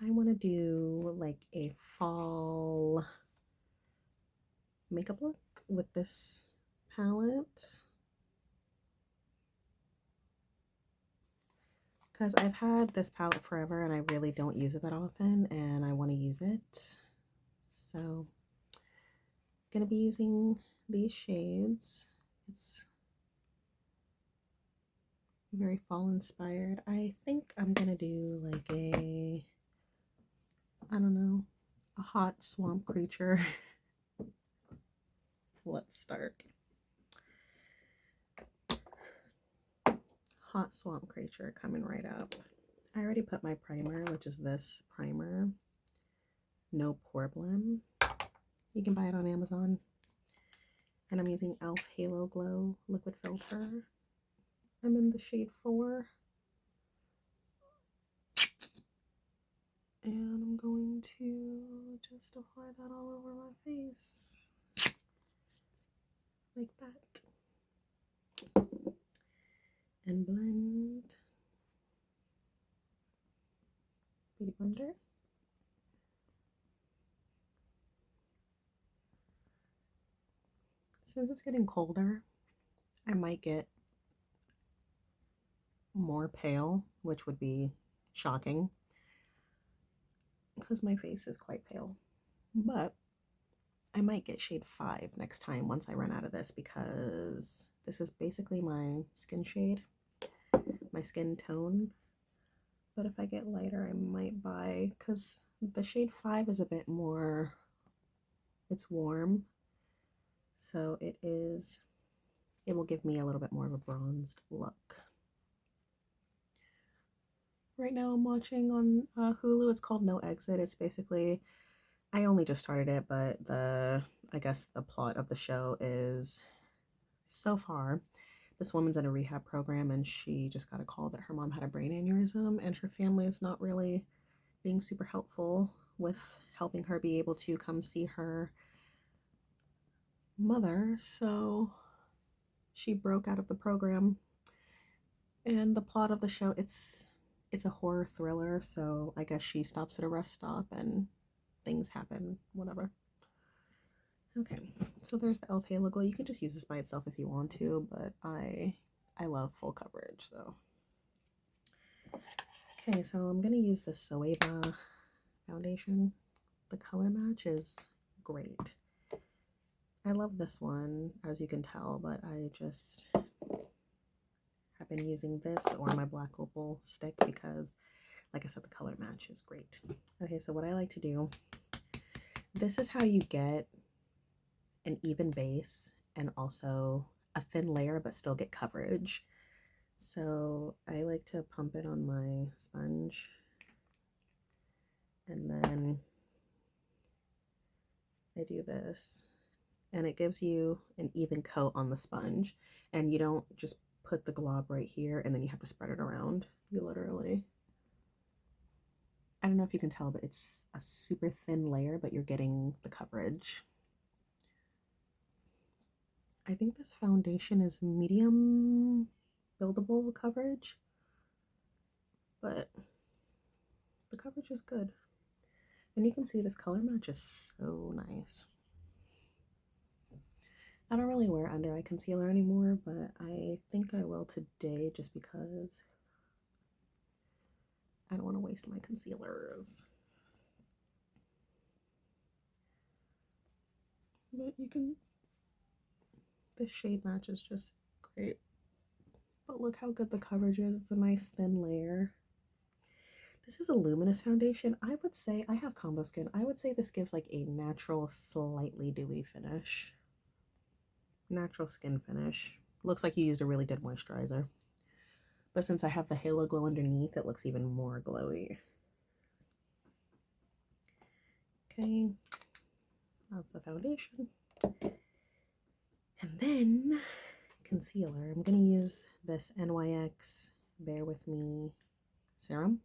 I want to do like a fall makeup look with this palette because I've had this palette forever and I really don't use it that often and I want to use it. So I'm going to be using these shades. It's very fall inspired. I think I'm going to do like I don't know, a hot swamp creature. Let's start. Hot swamp creature coming right up. I already put my primer, which is this primer. No Pore Blem. You can buy it on Amazon. And I'm using e.l.f. Halo Glow Liquid Filter. I'm in the shade 4. And I'm going to just apply that all over my face. Like that. And blend. Beauty blender. Since it's getting colder, I might get more pale, which would be shocking because my face is quite pale. But I might get shade 5 next time once I run out of this because this is basically my skin shade, my skin tone. But if I get lighter, I might buy, because the shade 5 is a bit more, it's warm. So it will give me a little bit more of a bronzed look. Right now I'm watching on Hulu. It's called No Exit. It's basically, I only just started it, but I guess the plot of the show is, so far, this woman's in a rehab program and she just got a call that her mom had a brain aneurysm and her family is not really being super helpful with helping her be able to come see her mother. So she broke out of the program. And the plot of the show, it's a horror thriller, so I guess she stops at a rest stop and things happen, whatever. Okay, so there's the e.l.f. Halo Glow. You can just use this by itself if you want to, but I love full coverage, so. Okay, so I'm gonna use the Zoeva foundation. The color match is great. I love this one, as you can tell, but I just have been using this or my Black Opal stick because, like I said, the color match is great. Okay, so what I like to do, this is how you get an even base and also a thin layer but still get coverage. So I like to pump it on my sponge and then I do this and it gives you an even coat on the sponge and you don't just put the glob right here and then you have to spread it around. You literally, I don't know if you can tell, but it's a super thin layer, but you're getting the coverage. I think this foundation is medium buildable coverage, but the coverage is good. And you can see this color match is so nice. I don't really wear under eye concealer anymore, but I think I will today just because I don't want to waste my concealers. But you can, this shade match is just great. But look how good the coverage is. It's a nice thin layer. This is a luminous foundation. I would say, I have combo skin. I would say this gives like a natural, slightly dewy finish. Natural skin finish. Looks like you used a really good moisturizer. But since I have the Halo Glow underneath, it looks even more glowy. Okay, that's the foundation. And then concealer. I'm gonna use this NYX Bare With Me serum.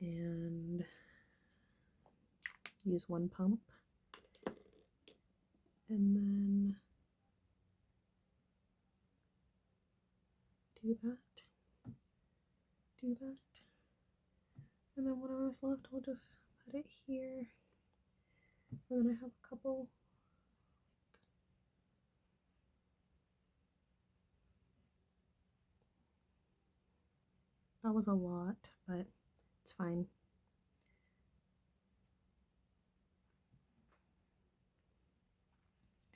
And use one pump. And then do that. And then whatever's left, I'll just put it here. And then I have a couple. That was a lot, but it's fine.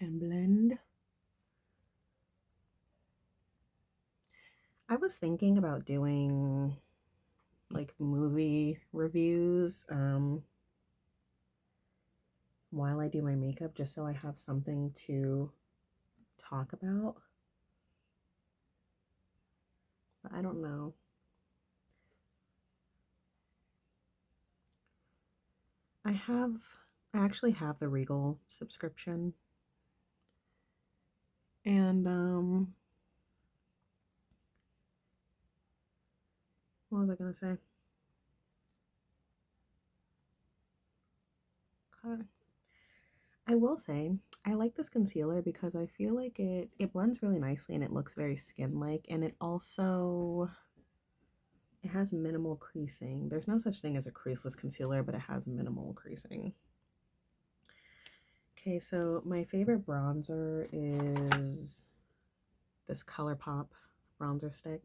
And blend. I was thinking about doing like movie reviews while I do my makeup, just so I have something to talk about. But I don't know. I actually have the Regal subscription. And what was I gonna say? I will say I like this concealer because I feel like it blends really nicely and it looks very skin-like, and it also it has minimal creasing. There's no such thing as a creaseless concealer, but it has minimal creasing. Okay, so my favorite bronzer is this ColourPop bronzer stick,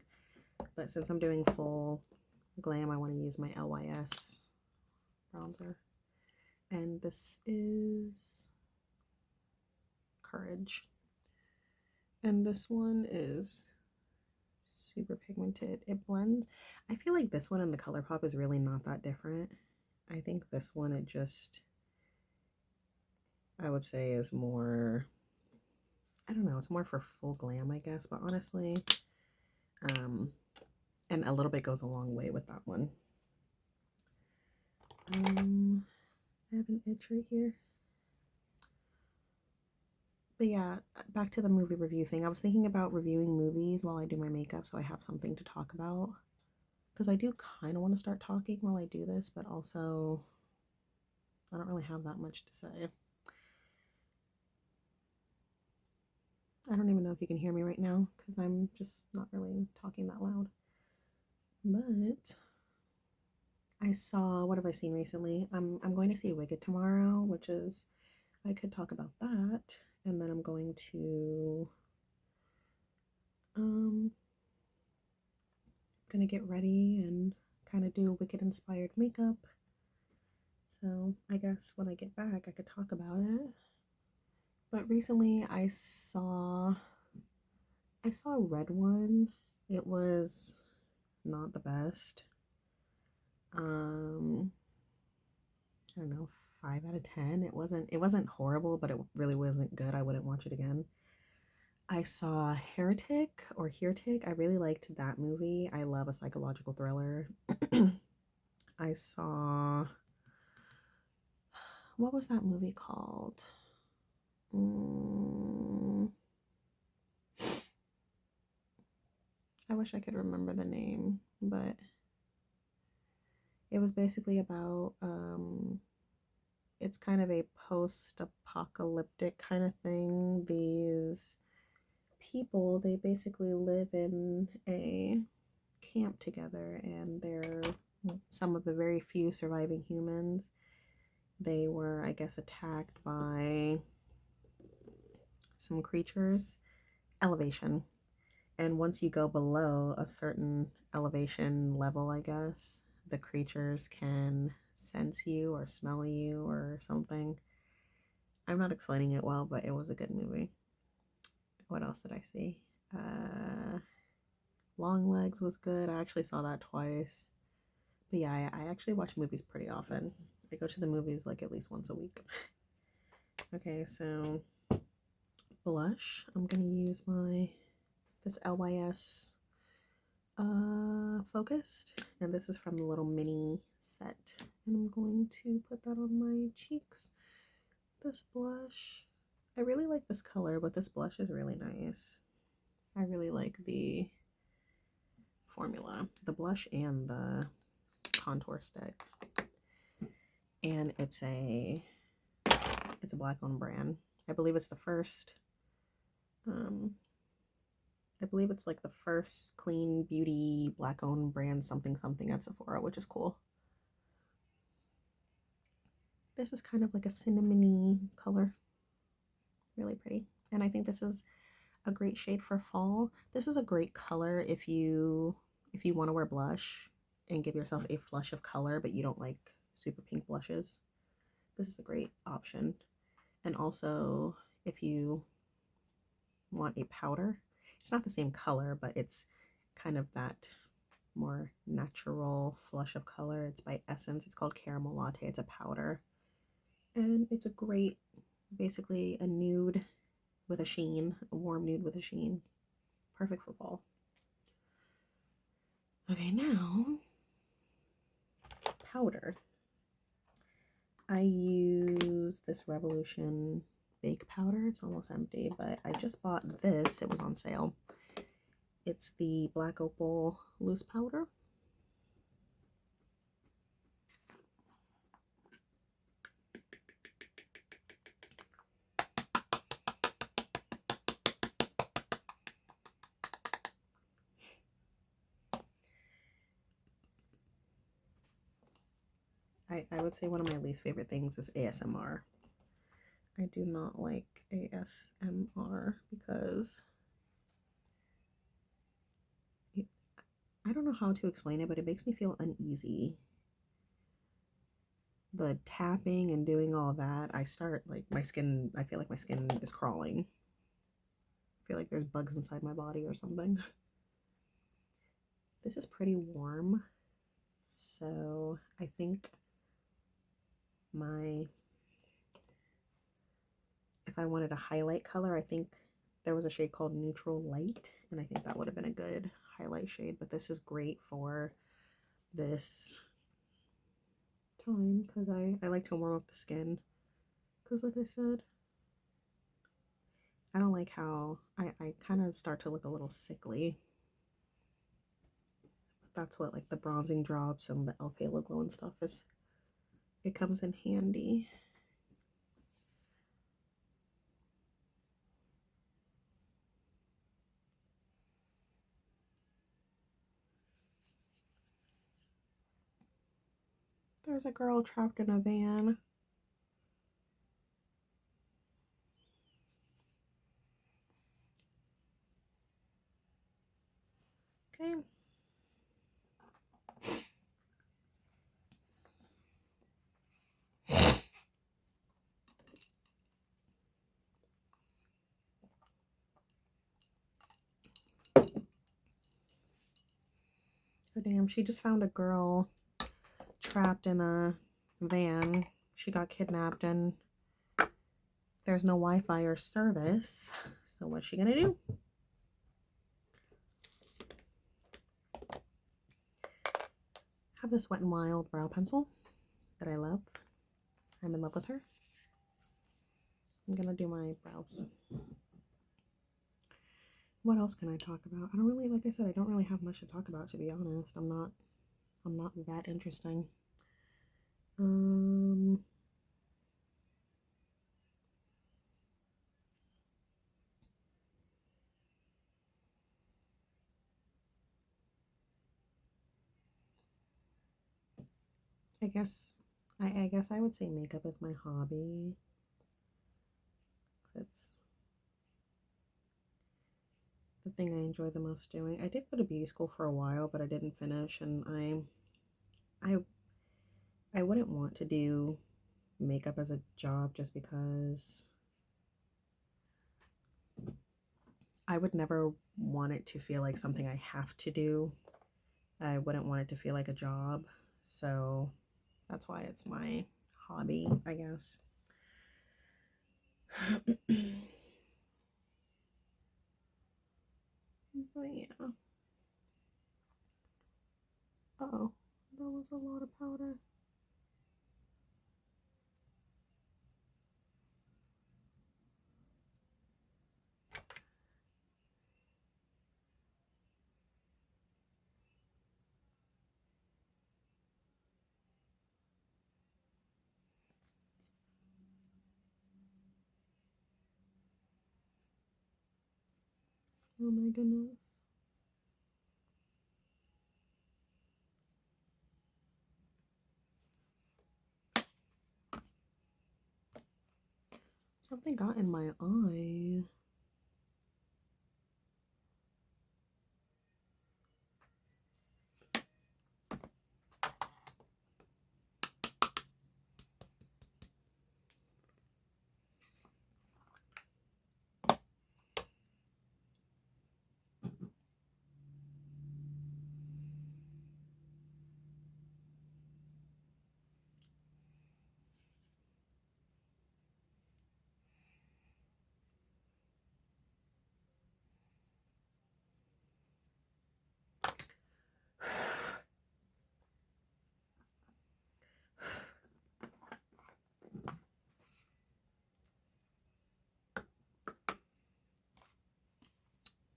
but since I'm doing full glam, I want to use my LYS bronzer. And this is Courage. And this one is super pigmented. It blends. I feel like this one and the ColourPop is really not that different. I think this one, it just, I would say is more, I don't know, it's more for full glam, I guess. But honestly, and a little bit goes a long way with that one. I have an itch right here. But yeah, back to the movie review thing. I was thinking about reviewing movies while I do my makeup so I have something to talk about. Because I do kind of want to start talking while I do this, but also I don't really have that much to say. I don't even know if you can hear me right now because I'm just not really talking that loud. But I saw, what have I seen recently? I'm going to see Wicked tomorrow, which is, I could talk about that. And then I'm going to gonna get ready and kind of do Wicked inspired makeup. So I guess when I get back I could talk about it. But recently I saw Red One. It was not the best. I don't know, 5 out of 10. It wasn't horrible, but it really wasn't good. I wouldn't watch it again. I saw Heretic or Heretic. I really liked that movie. I love a psychological thriller. I saw, what was that movie called? I wish I could remember the name, but it was basically about it's kind of a post-apocalyptic kind of thing. These people, they basically live in a camp together, and they're some of the very few surviving humans. They were, I guess, attacked by some creatures. Elevation. And once you go below a certain elevation level, I guess, the creatures can sense you or smell you or something. I'm not explaining it well, but it was a good movie. What else did I see? Long Legs was good. I actually saw that twice. But yeah, I actually watch movies pretty often. I go to the movies like at least once a week. Okay, so blush. I'm gonna use this LYS Focused, and this is from the little mini set, and I'm going to put that on my cheeks. This blush, I really like this color, but this blush is really nice. I really like the formula, the blush and the contour stick, and it's a black owned brand. I believe it's the first I believe it's like the first clean beauty black owned brand something something at Sephora, which is cool. This is kind of like a cinnamony color. Really pretty. And I think this is a great shade for fall. This is a great color if you want to wear blush and give yourself a flush of color, but you don't like super pink blushes. This is a great option. And also, if you want a powder, it's not the same color, but it's kind of that more natural flush of color. It's by Essence. It's called Caramel Latte. It's a powder. And it's a great, basically a nude with a sheen, a warm nude with a sheen. Perfect for fall. Okay, now powder. I use this Revolution Bake Powder. It's almost empty, but I just bought this. It was on sale. It's the Black Opal Loose Powder. I would say one of my least favorite things is ASMR. I do not like ASMR because I don't know how to explain it, but it makes me feel uneasy. The tapping and doing all that, I start like my skin, I feel like my skin is crawling. I feel like there's bugs inside my body or something. This is pretty warm, so I think if I wanted a highlight color, I think there was a shade called Neutral Light, and I think that would have been a good highlight shade, but this is great for this time because I like to warm up the skin because like I said, I don't like how I kind of start to look a little sickly. That's what like the bronzing drops and the e.l.f. Halo Glow and stuff is. It comes in handy. There's a girl trapped in a van. Okay. Oh damn, she just found a girl trapped in a van. She got kidnapped and there's no Wi-Fi or service. So what's she gonna do? Have this Wet n Wild brow pencil that I love. I'm in love with her. I'm gonna do my brows. What else can I talk about? I don't really, like I said, I don't really have much to talk about, to be honest. I'm not that interesting. I guess I guess I would say makeup is my hobby. It's the thing I enjoy the most doing. I did go to beauty school for a while, but I didn't finish, and I I wouldn't want to do makeup as a job just because I would never want it to feel like something I have to do. I wouldn't want it to feel like a job. So that's why it's my hobby, I guess. But yeah. Uh-oh, that was a lot of powder. Oh my goodness. Something got in my eye.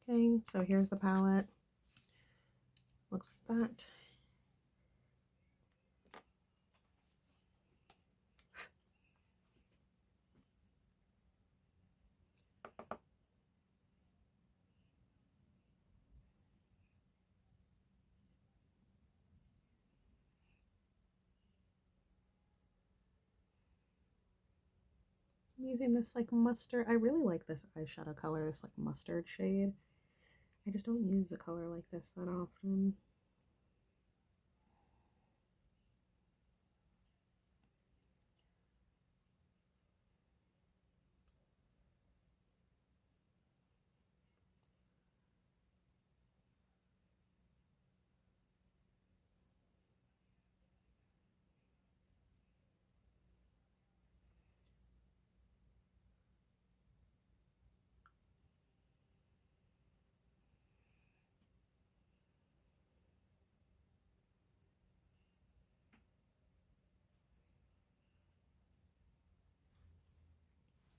Okay, so here's the palette. Looks like that. I'm using this like mustard. I really like this eyeshadow color, this like mustard shade. I just don't use a color like this that often.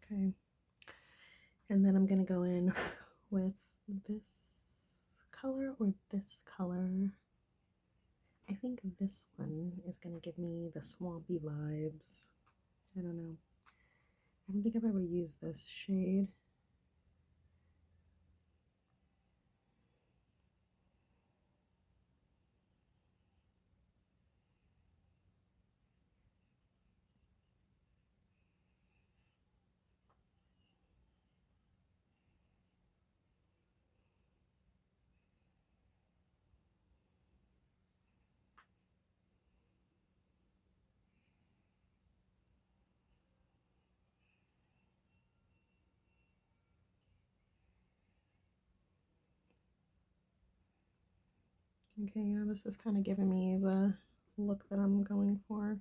Okay. And then I'm going to go in with this color or this color. I think this one is going to give me the swampy vibes. I don't know. I don't think I've ever used this shade. Okay, yeah, this is kind of giving me the look that I'm going for.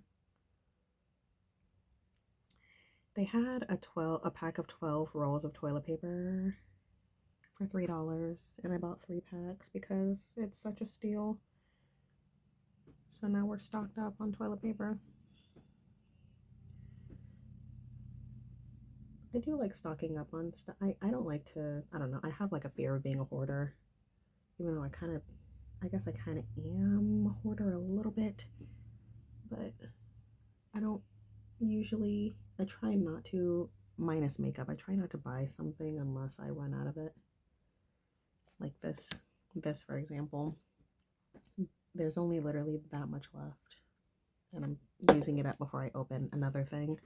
They had a pack of 12 rolls of toilet paper for $3, and I bought 3 packs because it's such a steal. So now we're stocked up on toilet paper. I do like stocking up on stuff. I don't like to, I don't know, I have like a fear of being a hoarder, even though I guess I kind of am a hoarder a little bit, but I don't usually, I try not to, minus makeup, I try not to buy something unless I run out of it. Like this for example, there's only literally that much left, and I'm using it up before I open another thing.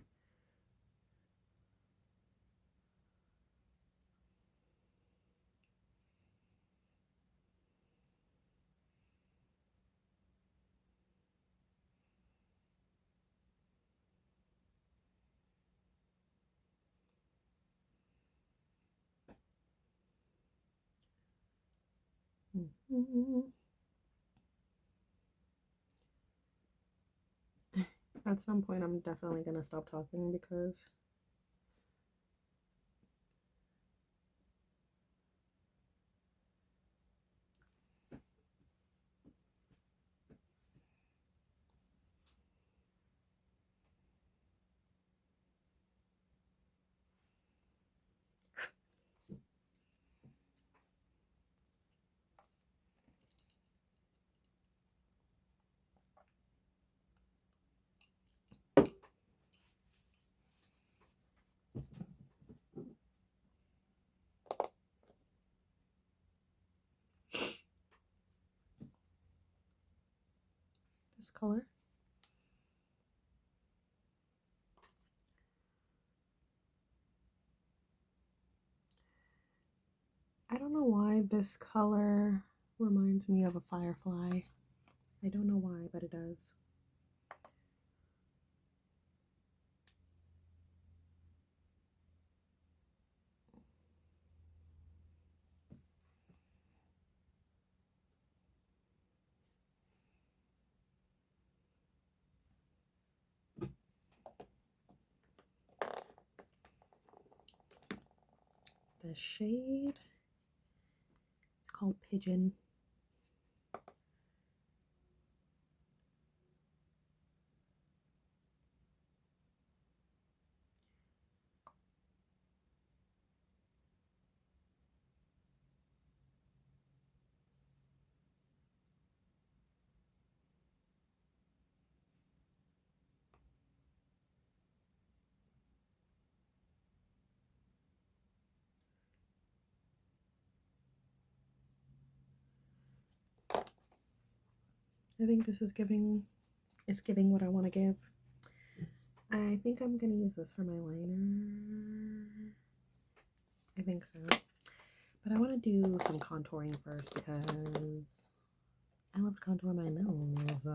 At some point, I'm definitely gonna stop talking because this color. why this color reminds me of a firefly. I don't know why, but it does. The shade, it's called Pigeon. I think this is giving, it's giving what I want to give. I think I'm going to use this for my liner. I think so. But I want to do some contouring first because I love to contour my nose.